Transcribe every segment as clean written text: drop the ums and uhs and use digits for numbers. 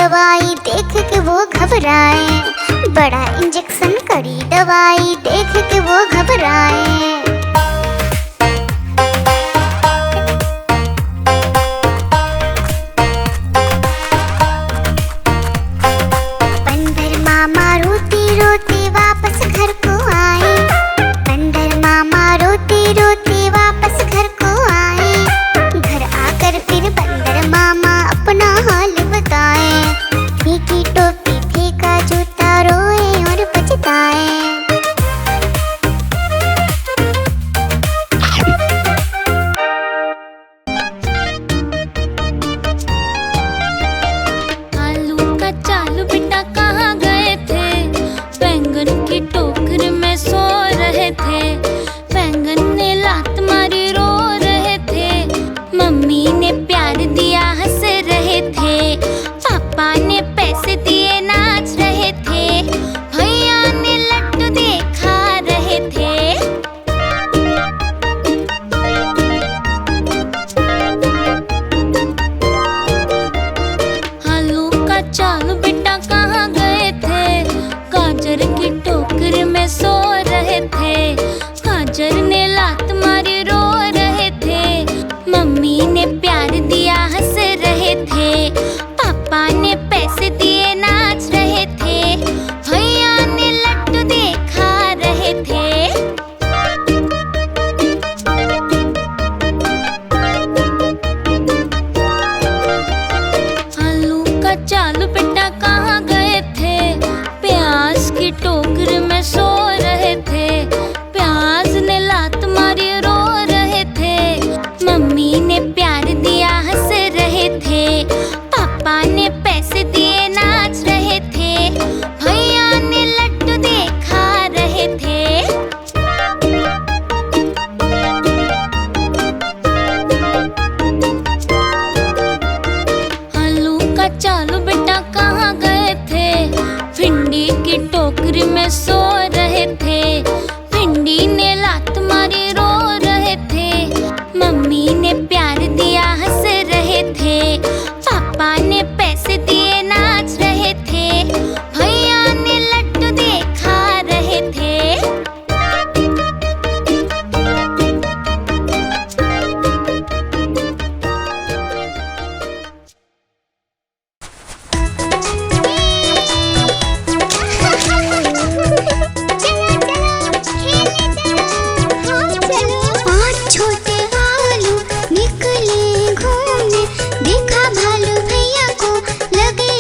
दवाई देख के वो घबराए, बड़ा इंजेक्शन कड़ी दवाई देख के वो घबराए। बंदर मामा रोते रोते वापस घर को आए, बंदर मामा रोते रोते वापस घर को आए। घर आकर फिर बंदर मामा अपना हाल बताए, फेंकी टोपी फेंका जूता रोए और पछताए। आलू का चालू बेटा कहाँ गए थे, बैंगन की टोकरी में सो रहे थे। बैंगन ने लात मारी रो रहे थे, मम्मी ने प्यार दिया हंस रहे थे, पापा ने पैसे दिए नाच रहे थे, भैया ने लड्डू दे खा रहे थे। आलू का चालू बेटा कहाँ गए थे, गाजर की टोकरी में सो रहे थे। गाजर ने लात मारी रो रहे थे, मम्मी ने प्यार दिया हंस रहे थे, पापा ने पैसे दिए नाच रहे थे, भैया ने लड्डू दे खा रहे थे। आलू का चालू बेटा कहाँ गए थे, प्याज की टोकरी में सो रहे थे। प्याज ने लात मारी रो रहे थे, मम्मी ने प्यार दिया हंस रहे थे, पापा ने पैसे दिए नाच रहे थे, भैया ने लड्डू दे खा रहे थे। आलू का चालू बेटा कहाँ गए थे, भिंडी की टोकरी में सो रहे थे। भिंडी ने लात मारी रो रहे थे, मम्मी ने प्यार दिया हंस रहे थे, पापा ने पैसे दिए नाच रहे थे, भैया ने लड्डू दे खा रहे थे। पांच छोटे भालू निकले घूमने, देखा भालू भैया को लगे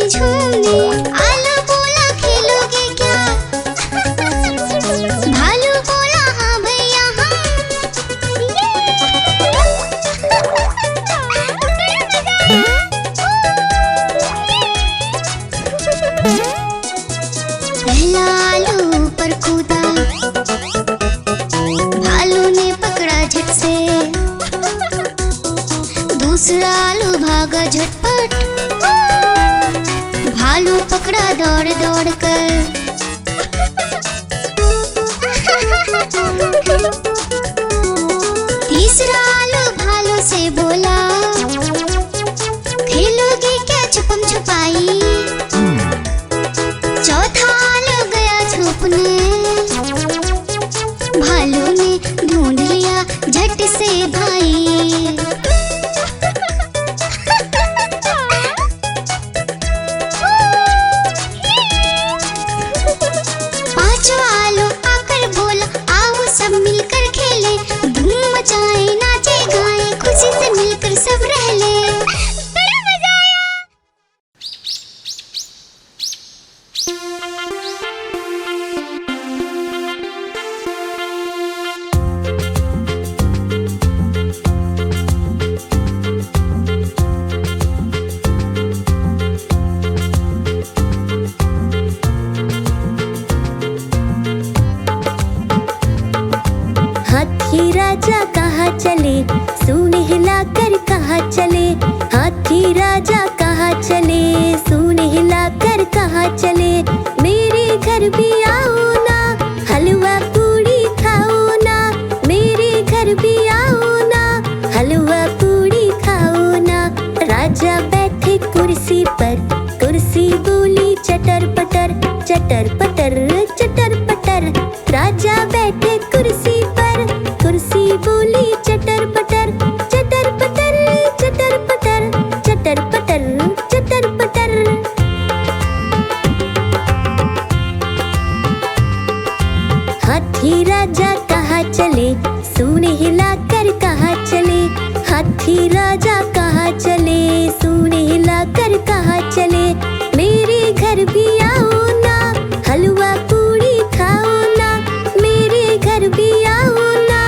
झूमने। आलू बोला खेलोगे क्या, भालू बोला हाँ भैया पहला आलू पर कूदा, भालू ने पकड़ा झट से, दूसरा आलू भागा झटपट, भालू पकड़ा दौड़ दौड़ कर। तीसरा आलू भालू से बोला, खेलोगे क्या छुपम छुपाई। चौथा आलू गया छुपने, भालू ने ढूंढ लिया झट से भाई। पांचवा आलू आकर बोला, आओ सब मिलकर खेले, धूम मचाए नाचे गाए, खुशी से मिलकर सब रह ले। बड़ा मजा आया। हाथी राजा कहाँ चले, सूंड हिलाकर कहाँ चले। हाथी राजा कहाँ चले, सूंड हिलाकर कहाँ चले। मेरे घर भी आओ ना, हलवा पूड़ी खाओ ना। मेरे घर भी आओ ना, हलवा पूड़ी खाओ ना। राजा बैठे कुर्सी पर, चले, सूंड हिलाकर कहाँ चले, हाथी राजा कहाँ चले, सूंड हिलाकर कहाँ चले। मेरे घर भी आओ ना, हलवा पूड़ी खाओ ना, मेरे घर भी आओ ना,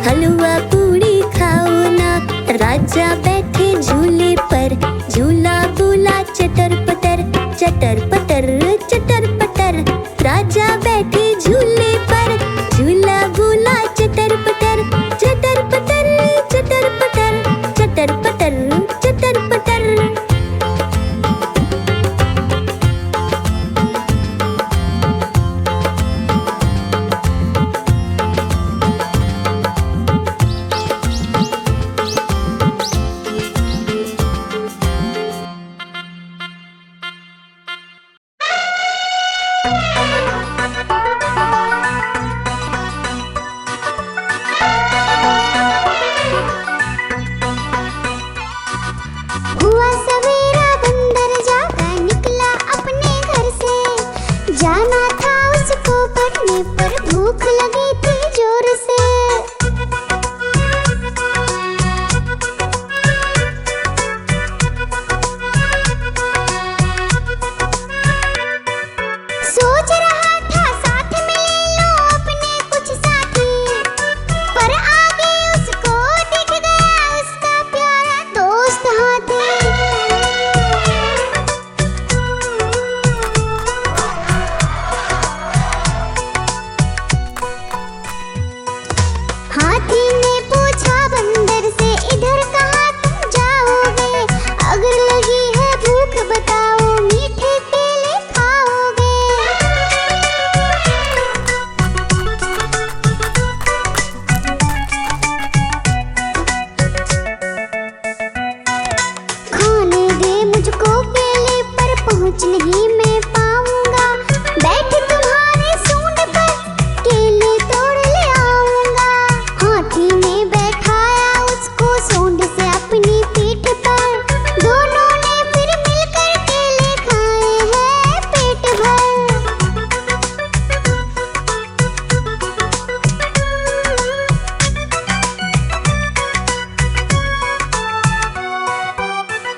हलवा पूड़ी खाओ ना। राजा बैठे झूले पर, झूला बोला चटर पटर, चटर पटर चटर पटर। राजा बैठे झूले पर, झूला बोला चटर पटर, चटर पटर चटर पटर, चटर पटर चटर पटर। हुआ सवेरा बंदर जागा निकला अपने घर से, जाना था उसको पढ़ने पर भूख लगी थी जोर से। सोच रहा था साथ में ले लो अपने कुछ साथी, पर आगे उसको दिख गया उसका प्यारा दोस्त हाथी। हाथी ने पूछा बंदर से, इधर कहाँ तुम जाओगे, अगर लगी है भूख बताओ, मीठे केले खाओगे। खाने दे मुझको केले, पर पहुँच नहीं मैं पाऊंगा, बैठ तुम्हारे सूंड पर केले तोड़ ले आऊंगा। हाथी ने बैठाया उसको सूंड से अपनी पीठ पर, दोनों ने फिर मिलकर केले खाए हैं पेट भर।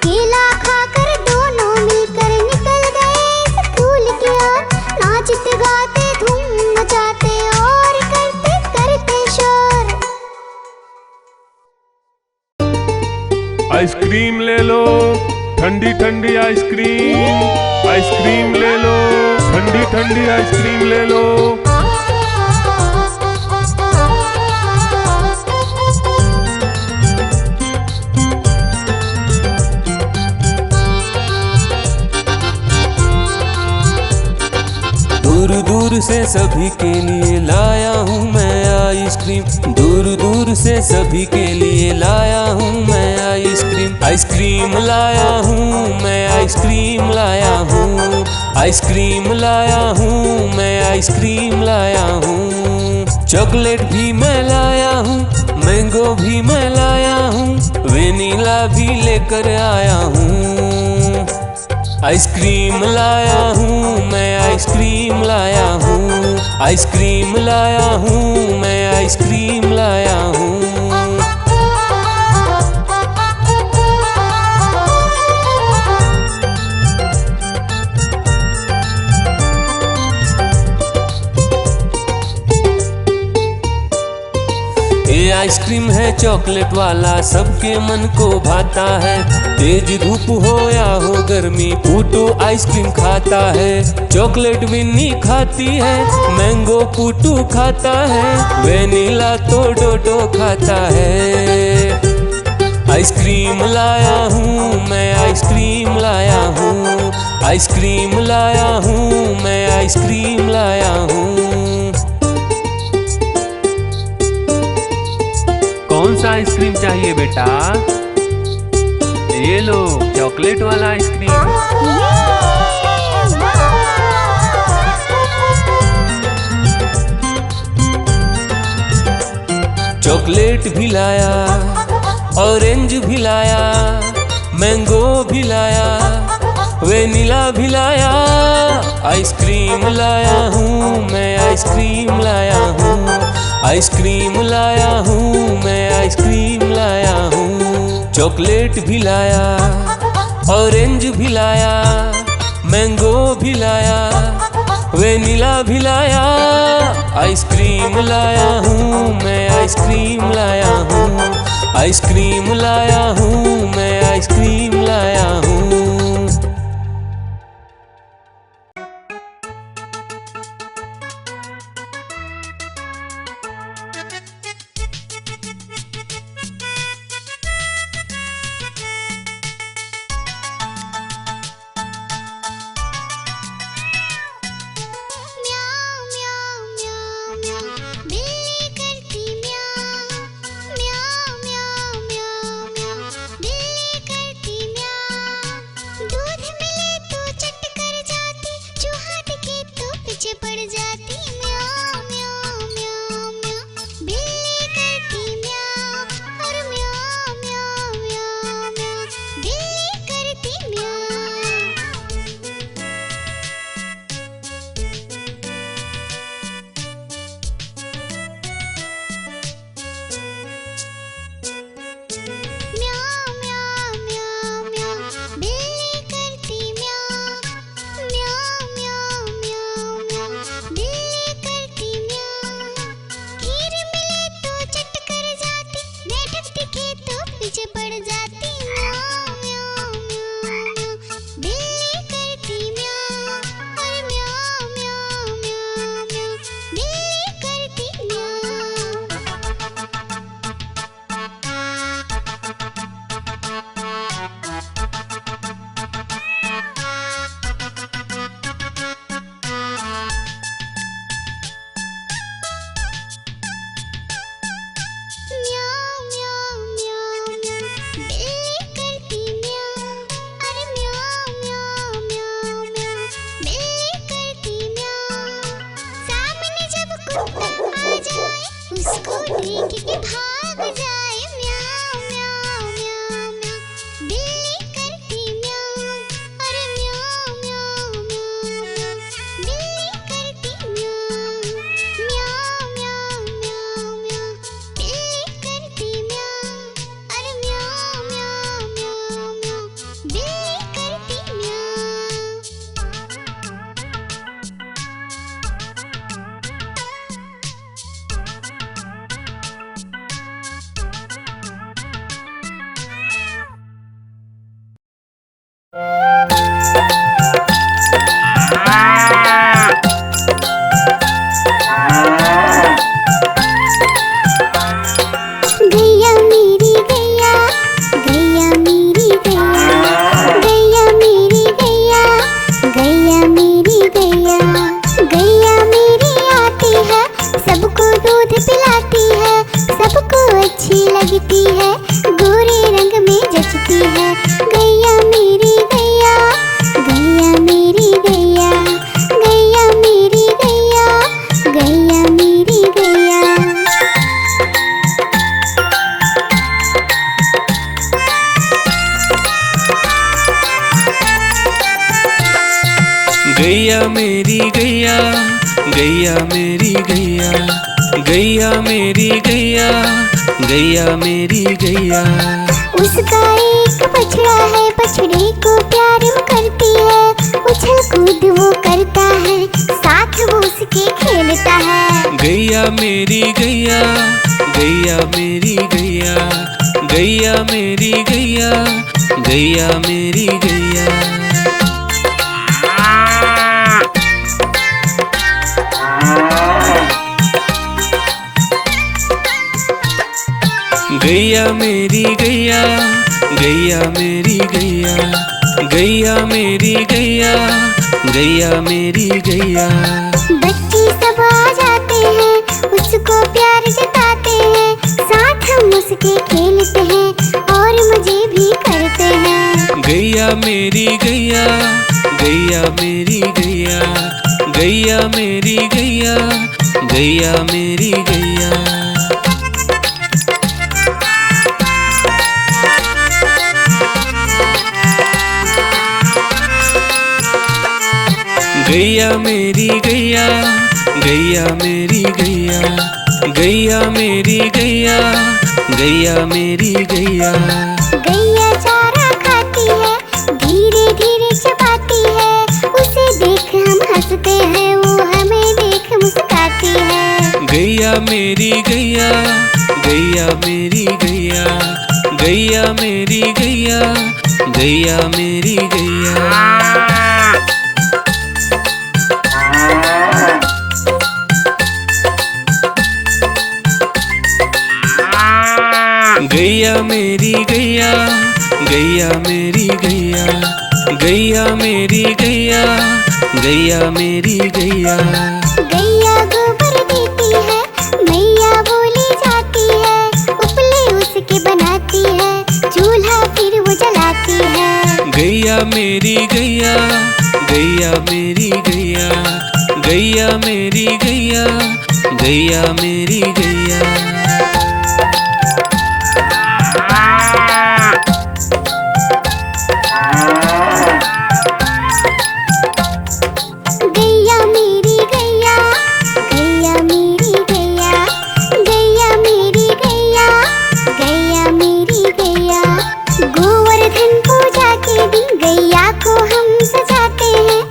केला खाकर दोनों मिलकर निकल गए स्कूल की ओर, नाचते गाते धूम मचाते और करते करते शोर। आइसक्रीम ले लो, ठंडी ठंडी आइसक्रीम, आइसक्रीम ले लो, ठंडी ठंडी आइसक्रीम ले लो। दूर दूर से सभी के लिए लाया हूँ मैं आइसक्रीम, दूर दूर से सभी के लिए लाया हूँ मैं आइसक्रीम। आइसक्रीम लाया हूँ मैं, आइसक्रीम लाया हूँ, आइसक्रीम लाया हूँ मैं, आइसक्रीम लाया हूँ। चॉकलेट भी मैं लाया हूँ, मैंगो भी मैं लाया हूँ, वेनिला भी लेकर आया हूँ। आइसक्रीम लाया हूँ मैं, आइसक्रीम लाया हूँ, आइसक्रीम लाया हूँ मैं, आइसक्रीम लाया हूँ। ये आइसक्रीम है चॉकलेट वाला, सबके मन को भाता है। तेज धूप हो या हो गर्मी, पूटू आइसक्रीम खाता है। चॉकलेट विन्नी खाती है, मैंगो पूटू खाता है, वेनिला तो डोडो खाता है। आइसक्रीम लाया हूँ मैं, आइसक्रीम लाया हूँ, आइसक्रीम लाया हूँ मैं, आइसक्रीम लाया हूँ। कौन सा आइसक्रीम चाहिए बेटा? ये लो चॉकलेट वाला आइसक्रीम। चॉकलेट भी लाया, ऑरेंज भी लाया, मैंगो भी लाया, वेनिला भी लाया। आइसक्रीम लाया हूँ मैं, आइसक्रीम लाया हूँ, आइसक्रीम लाया हूँ मैं, आइसक्रीम लाया हूँ। चॉकलेट भी लाया, ऑरेंज भी लाया, मैंगो भी लाया, वेनिला भी लाया। आइसक्रीम लाया हूँ मैं, आइसक्रीम लाया हूँ। आइसक्रीम लाया हूँ मैं, आइसक्रीम लाया हूँ। गैया मेरी गैया, गैया मेरी गैया, गैया मेरी गैया, गैया मेरी गैया। उसका एक बछड़ा है, बछड़े को प्यार वो करती है, उछल कूद वो करता है, साथ वो उसके खेलता है। गैया मेरी गैया, गैया मेरी गैया, गैया मेरी गैया, गैया मेरी गैया। गैया मेरी गैया, गैया मेरी गैया, गैया मेरी गैया, गैया मेरी गैया। बच्चे सब आ जाते हैं, उसको प्यार जताते हैं, साथ हम उसके खेलते हैं और मजे भी करते हैं। गैया मेरी गैया, गैया मेरी गैया, गैया मेरी गैया, गैया मेरी गैया। गैया मेरी गैया, गैया मेरी गैया, गैया मेरी गैया, गैया मेरी गैया। गैया चारा खाती है, धीरे धीरे चबाती है, उसे देख हम हंसते हैं, वो हमें देख मुस्कुराती है। गैया मेरी गैया, गैया मेरी गैया, गैया मेरी गैया, गैया मेरी गैया। गैया मेरी गैया, गैया मेरी गैया, गैया मेरी गैया, गैया मेरी गैया। गैया गोबर देती है, मैया बोली जाती है, उपले उसके बनाती है, चूल्हा फिर वो जलाती है। गैया मेरी गैया, गैया मेरी गैया, गैया मेरी गैया, गैया मेरी गैया। गैया मेरी गैया, गैया मेरी गैया, गैया मेरी गैया, गैया मेरी गैया। गोवर्धन पूजा के दिन गैया को हम सजाते हैं,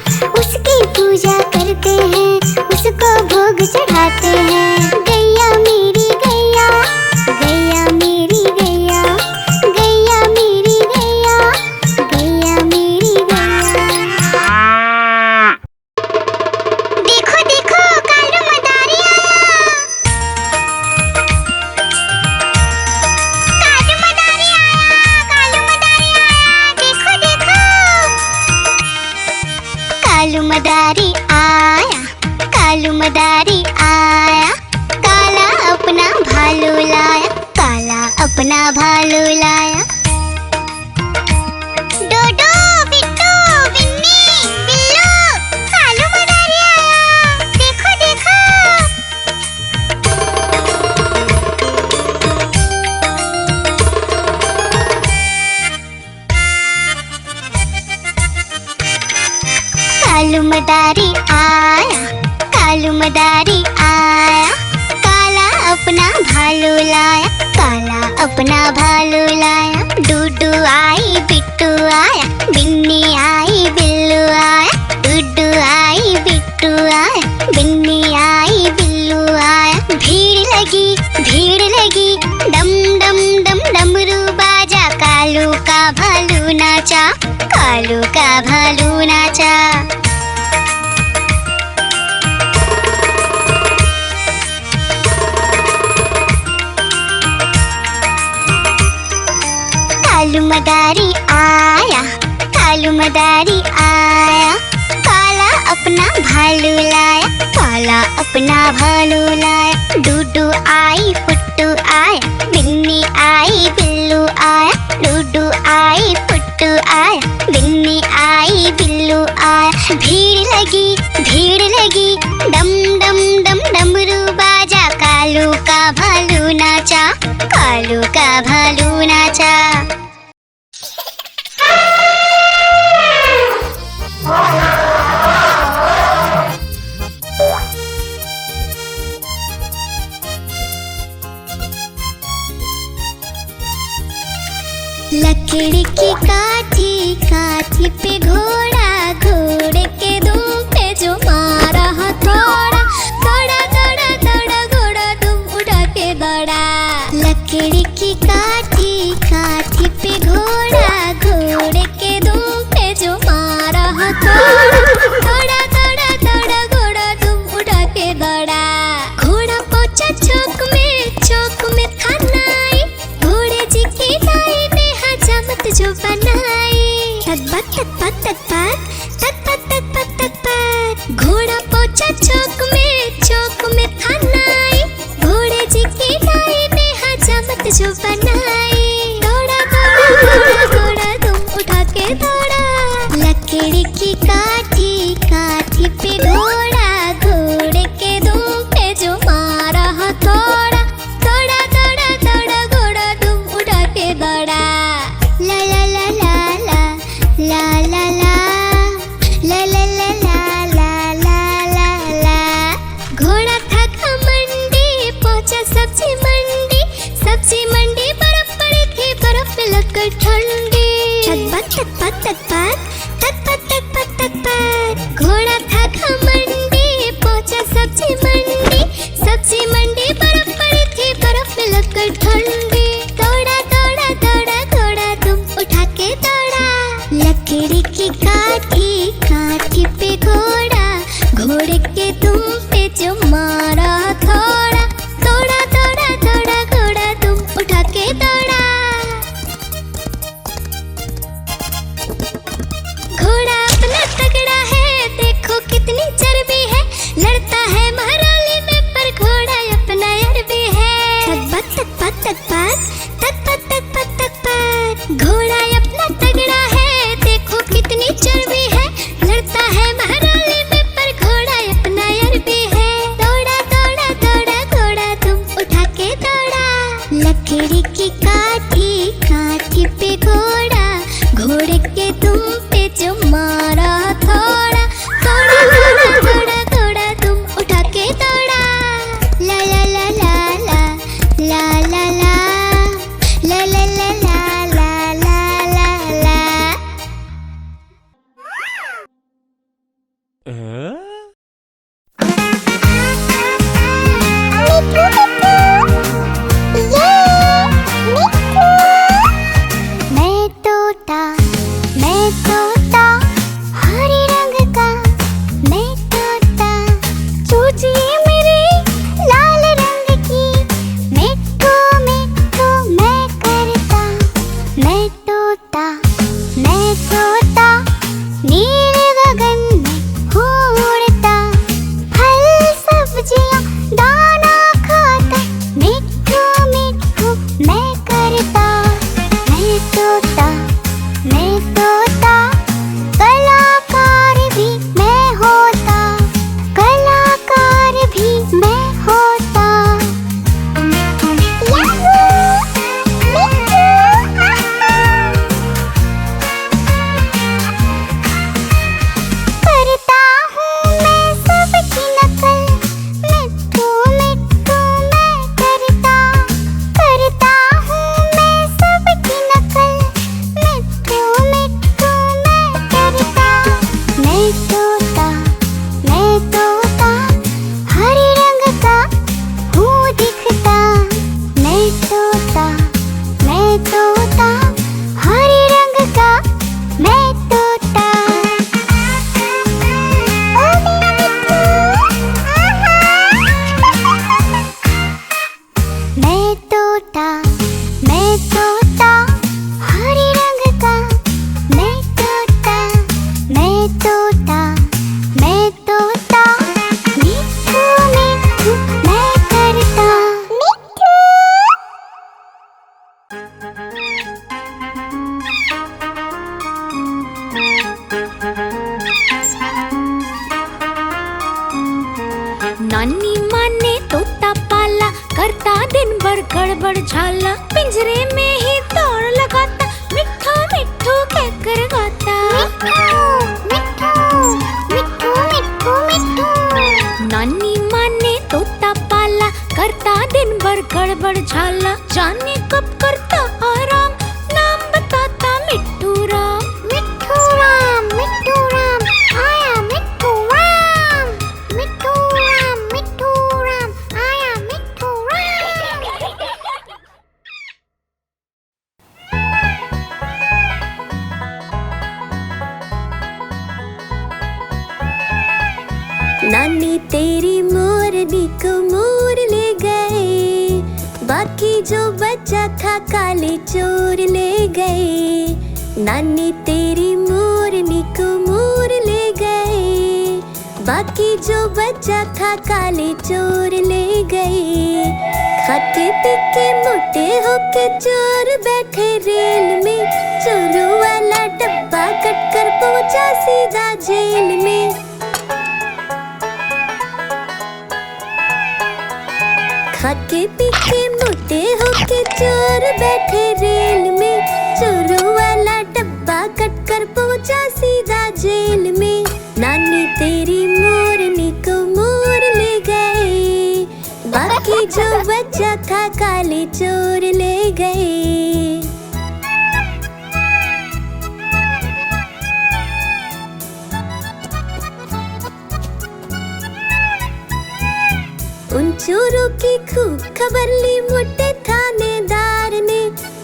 उसकी पूजा करते हैं, उसको भोग चढ़ाते हैं। गैया मेरी गैया, गैया मेरी गैया, गैया मेरी गैया, गैया मेरी गैया। देखो देखो कालू मदारी आया, कालू मदारी आया, कालू मदारी आया, देखो देखो। कालू मदारी आया, कालू मदारी आया, काला अपना भालू लाया, काला अपना भालू लाया। डोडो बिट्टू बिन्नी बिल्लू, कालू मदारी आया, देखो देखो। कालू मदारी आया, कालू मदारी आया, काला अपना भालू लाया, काला अपना भालू लाया। डूडू आई बिट्टू आया, बिन्नी आई बिल्लू आया, डूडू आई बिट्टू आया, बिन्नी आई बिल्लू आया। भीड़ लगी, डम डम डम डमरू बाजा, कालू का भालू नाचा, कालू का भालू नाचा। कालू मदारी आया, कालू मदारी आया, काला अपना भालू लाया, काला अपना भालू लाया। डूडू आई फुट्टू आया, बिन्नी आई बिल्लू आया, डूडू आई फुट्टू आया, बिन्नी आई बिल्लू आया। भीड़ लगी, डम डम डम डमरू बाजा, कालू का भालू नाचा, कालू का भालू नाचा। लकड़ी की काठी, काठी पे घोड़ा, घोड़े के दुम पे जो मारा हथौड़ा, दौड़ा दौड़ा दौड़ा घोड़ा दुम उड़ा के दौड़ा। लकड़ी की काठी, काठी पे घोड़ा, घोड़े के दुम पे जो मारा हथौड़ा, दौड़ा दौड़ा दौड़ा घोड़ा दुम उड़ा के दौड़ा। घोड़ा पहुंचा चौक में था नाई, घोड़े जी की नाई ने हजामत जो बनाई। तकबक तकबक तकबक तकबक तकबक तकबक। घोड़ा पहुंचा चौक में था नाई, घोड़े जी की नाई ने हजामत जो बनाई। दौड़ा दौड़ा दौड़ा घोड़ा दुम उठा के दौड़ा। लकड़ी की काठी, काठी पे घोड़ा, घोड़े के दुम पे जो मारा हथौड़ा, दौड़ा दौड़ा दौड़ा घोड़ा दुम उठा के दौड़ा। ला ला ला ला ला ला ला ला ला ला ला ला ला ला ला ला। घोड़ा था घमंडी, हरे रंग का मैं तोता, चोंचिए मेरी लाल रंग की, मिट्ठू मिट्ठू मैं करता। मैं तोता नीले गगन में उड़ता, फल सब्जियां दाना खाता, मिट्ठू मिट्ठू मैं करता। मैं तोता कलाकार भी मैं होता, कलाकार भी मैं होता। करता हूँ मैं सबकी नकल, मिट्ठू मिट्ठू मैं करता। करता हूँ मैं सबकी नकल, मिट्ठू मिट्ठू मैं करता। मैं तोता हरे रंग का हूँ दिखता। मैं तोता हरे रंग का मैं तोता। ओ मेरा मिट्ठू, मैं तोता हरे रंग का मैं तोता। मिट्ठू मिट्ठू मैं करता। नानी माँ ने तोता पाला, करता दिन भर गड़बड़ झाला, पिंजरे में ही दौड़ लगाता, मिट्ठू मिट्ठू कहकर गाता। मिट्ठू। नानी माँ ने तोता पाला, करता दिन भर गड़बड़ झाला, जाने कब करता आराम, नाम बताता मिट्ठू राम। मिट्ठू राम आया मिट्ठू राम। मिट्ठू राम आया मिट्ठू राम। नानी तेरी मोरनी को मोर ले गए, बाकी जो बचा था काले चोर ले गए। नानी तेरी मोरनी को मोर ले गए, बाकी जो बचा था काले चोर ले गए। खाते पीके मोटे होके चोर बैठे रेल में, चोरों वाला डब्बा कट कर पहुंचा सीधा जेल में। खाके पीके मोटे होके चोर बैठे रेल में, चोरों वाला डब्बा कट कर पहुंचा सीधा जेल में। नानी तेरी मोरनी को मोर ले गए, बाकी जो बचा था काले चोर ले गए। उन चोरों की खूब खबर ली मोटे थानेदार ने,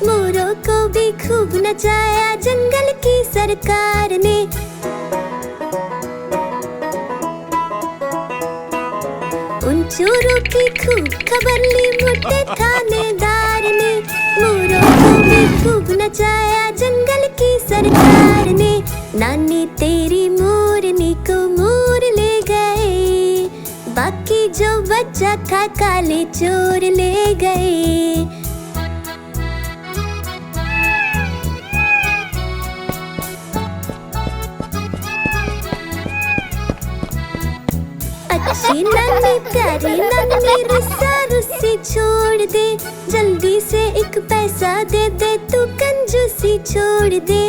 मोरों को भी खूब नचाया जंगल की सरकार ने। उन चोरों की खूब खबर ली मोटे थानेदार ने, मोरों को भी खूब नचाया जंगल की सरकार ने। नानी तेरी मोरनी को मोर ले गए, बाकी जो बचा था काले चोर ले गए। अच्छी नानी प्यारी नानी रुस्सा रुस्सी छोड़ दे, जल्दी से एक पैसा दे दे तू कंजूसी छोड़ दे।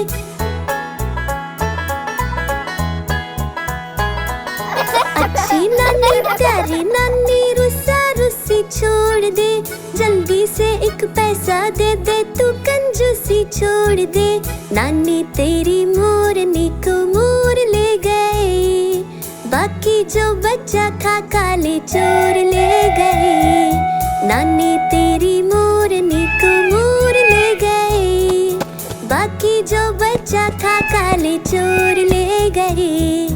अच्छी नानी प्यारी नानी रुस्सा रुस्सी छोड़ दे, जल्दी से एक पैसा दे दे तू कंजूसी छोड़ दे। नानी तेरी मोरनी को मोर ले गए, बाकी जो बच्चा था काले चोर ले गए, नानी तेरी मोरनी को मोर ले गए। बाकी जो बच्चा था काले चोर ले गए,